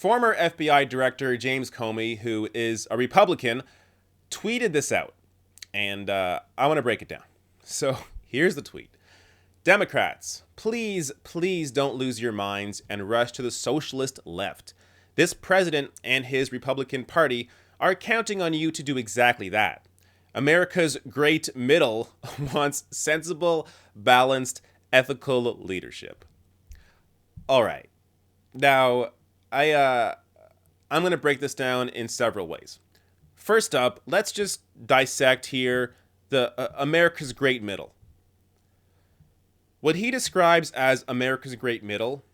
former FBI Director James Comey, who is a Republican, tweeted this out. And I want to break it down. So here's the tweet. Democrats, please, please don't lose your minds and rush to the socialist left. This president and his Republican Party are counting on you to do exactly that. America's great middle wants sensible, balanced, ethical leadership. All right. Now, I'm going to break this down in several ways. First up, let's just dissect here the America's great middle. What he describes as America's great middle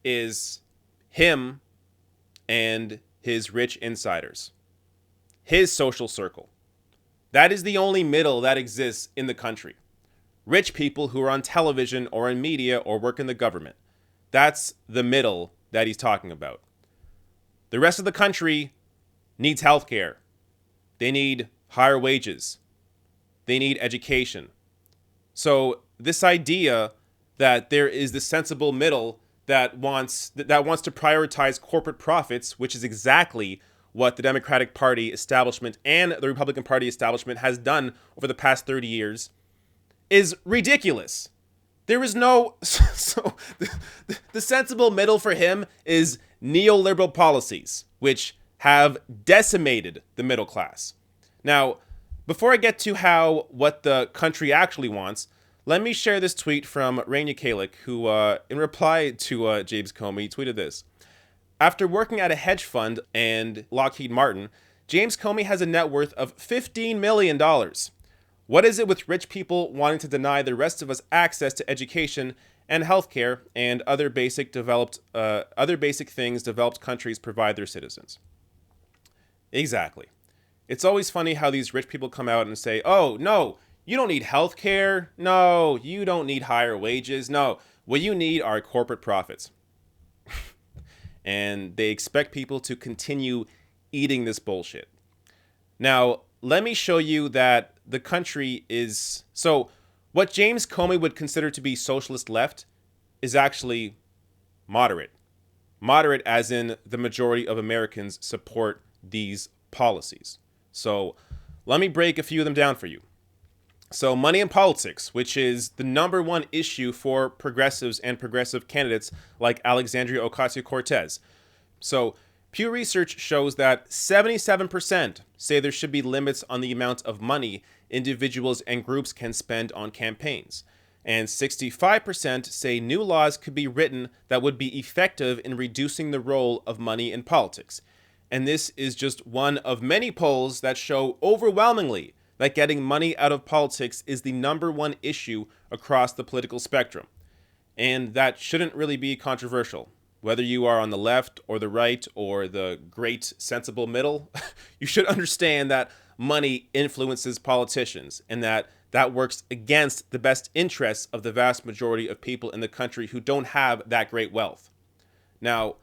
is him and his rich insiders, his social circle. That is the only middle that exists in the country. Rich people who are on television or in media or work in the government. That's the middle that he's talking about. The rest of the country needs healthcare. They need higher wages. They need education. So this idea that there is the sensible middle that wants to prioritize corporate profits, which is exactly what the Democratic Party establishment and the Republican Party establishment has done over the past 30 years, is ridiculous. There is no... So the sensible middle for him is neoliberal policies, which have decimated the middle class. Now, before I get to what the country actually wants, let me share this tweet from Raina Kalik, who, in reply to James Comey, tweeted this. After working at a hedge fund and Lockheed Martin, James Comey has a net worth of $15 million. What is it with rich people wanting to deny the rest of us access to education and healthcare and other basic things developed countries provide their citizens? Exactly. It's always funny how these rich people come out and say, oh, no, you don't need healthcare. No, you don't need higher wages. No, what you need are corporate profits. And they expect people to continue eating this bullshit. Now, let me show you that the country is... So, what James Comey would consider to be socialist left is actually moderate. Moderate as in the majority of Americans support these policies. So, let me break a few of them down for you. So, money in politics, which is the number one issue for progressives and progressive candidates like Alexandria Ocasio-Cortez. So, Pew Research shows that 77% say there should be limits on the amount of money individuals and groups can spend on campaigns. And 65% say new laws could be written that would be effective in reducing the role of money in politics. And this is just one of many polls that show overwhelmingly that getting money out of politics is the number one issue across the political spectrum. And that shouldn't really be controversial. Whether you are on the left or the right or the great sensible middle, you should understand that money influences politicians and that works against the best interests of the vast majority of people in the country who don't have that great wealth. Now,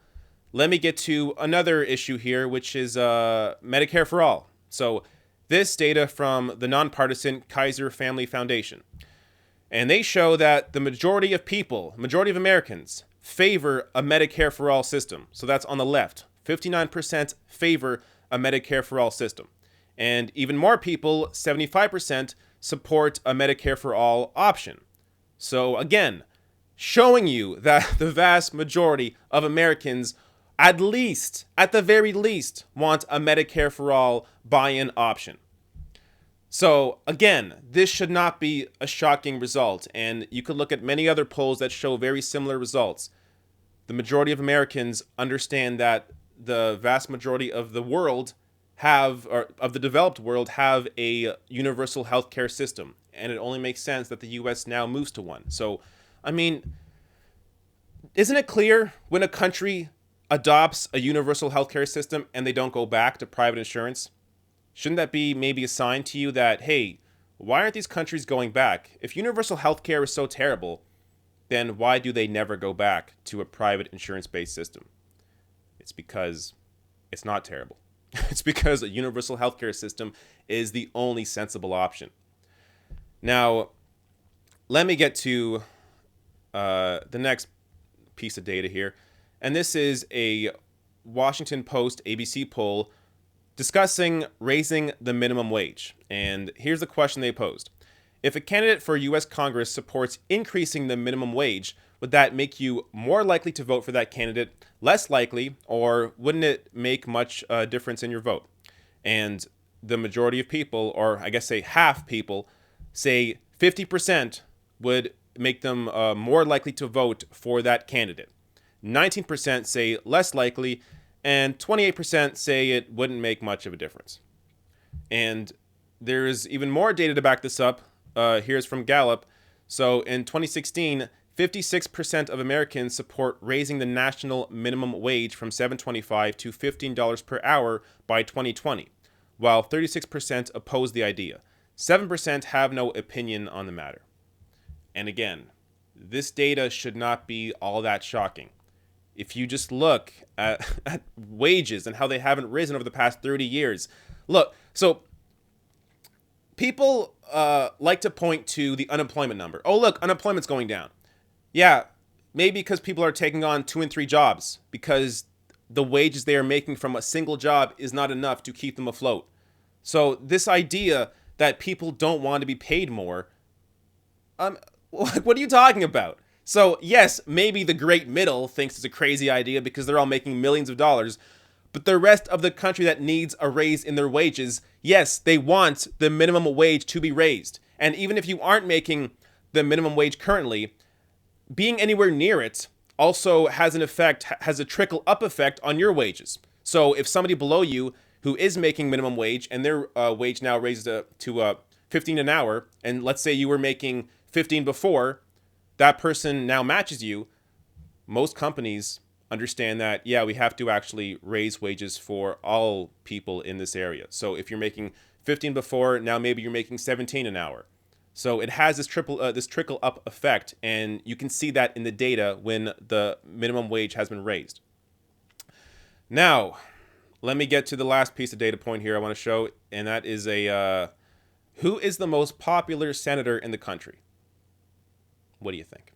let me get to another issue here, which is Medicare for All. So, this data from the nonpartisan Kaiser Family Foundation. And they show that the majority of Americans, favor a Medicare for All system. So that's on the left. 59% favor a Medicare for All system. And even more people, 75%, support a Medicare for All option. So again, showing you that the vast majority of Americans at the very least, want a Medicare for All buy-in option. So, again, this should not be a shocking result, and you could look at many other polls that show very similar results. The majority of Americans understand that the vast majority of the world of the developed world have a universal healthcare system, and it only makes sense that the U.S. now moves to one. So, I mean, isn't it clear when a country adopts a universal healthcare system and they don't go back to private insurance? Shouldn't that be maybe a sign to you that, hey, why aren't these countries going back? If universal healthcare is so terrible, then why do they never go back to a private insurance-based system? It's because it's not terrible. It's because a universal healthcare system is the only sensible option. Now, let me get to the next piece of data here. And this is a Washington Post ABC poll discussing raising the minimum wage. And here's the question they posed. If a candidate for U.S. Congress supports increasing the minimum wage, would that make you more likely to vote for that candidate, less likely, or wouldn't it make much difference in your vote? And the majority of people, or I guess say half people, say 50% would make them more likely to vote for that candidate. 19% say less likely, and 28% say it wouldn't make much of a difference. And there's even more data to back this up. Here's from Gallup. So in 2016, 56% of Americans support raising the national minimum wage from $7.25 to $15 per hour by 2020, while 36% oppose the idea. 7% have no opinion on the matter. And again, this data should not be all that shocking. If you just look at wages and how they haven't risen over the past 30 years. Look, so people like to point to the unemployment number. Oh, look, unemployment's going down. Yeah, maybe because people are taking on 2 and 3 jobs because the wages they are making from a single job is not enough to keep them afloat. So this idea that people don't want to be paid more, what are you talking about? So yes, maybe the great middle thinks it's a crazy idea because they're all making millions of dollars, but the rest of the country that needs a raise in their wages, yes, they want the minimum wage to be raised. And even if you aren't making the minimum wage currently, being anywhere near it also has an effect, has a trickle up effect on your wages. So if somebody below you who is making minimum wage and their wage now raises to 15 an hour, and let's say you were making 15 before, that person now matches you, most companies understand that, yeah, we have to actually raise wages for all people in this area. So if you're making 15 before, now maybe you're making 17 an hour. So it has this trickle up effect, and you can see that in the data when the minimum wage has been raised. Now, let me get to the last piece of data point here I want to show, and that is who is the most popular senator in the country? What do you think?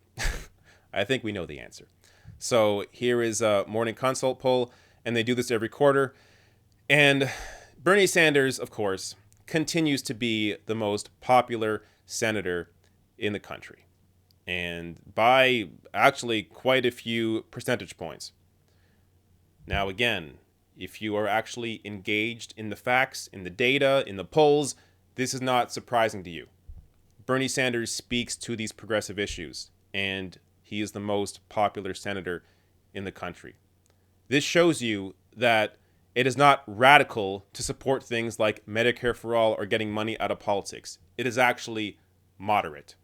I think we know the answer. So here is a Morning Consult poll, and they do this every quarter. And Bernie Sanders, of course, continues to be the most popular senator in the country, and by actually quite a few percentage points. Now, again, if you are actually engaged in the facts, in the data, in the polls, this is not surprising to you. Bernie Sanders speaks to these progressive issues, and he is the most popular senator in the country. This shows you that it is not radical to support things like Medicare for all or getting money out of politics. It is actually moderate.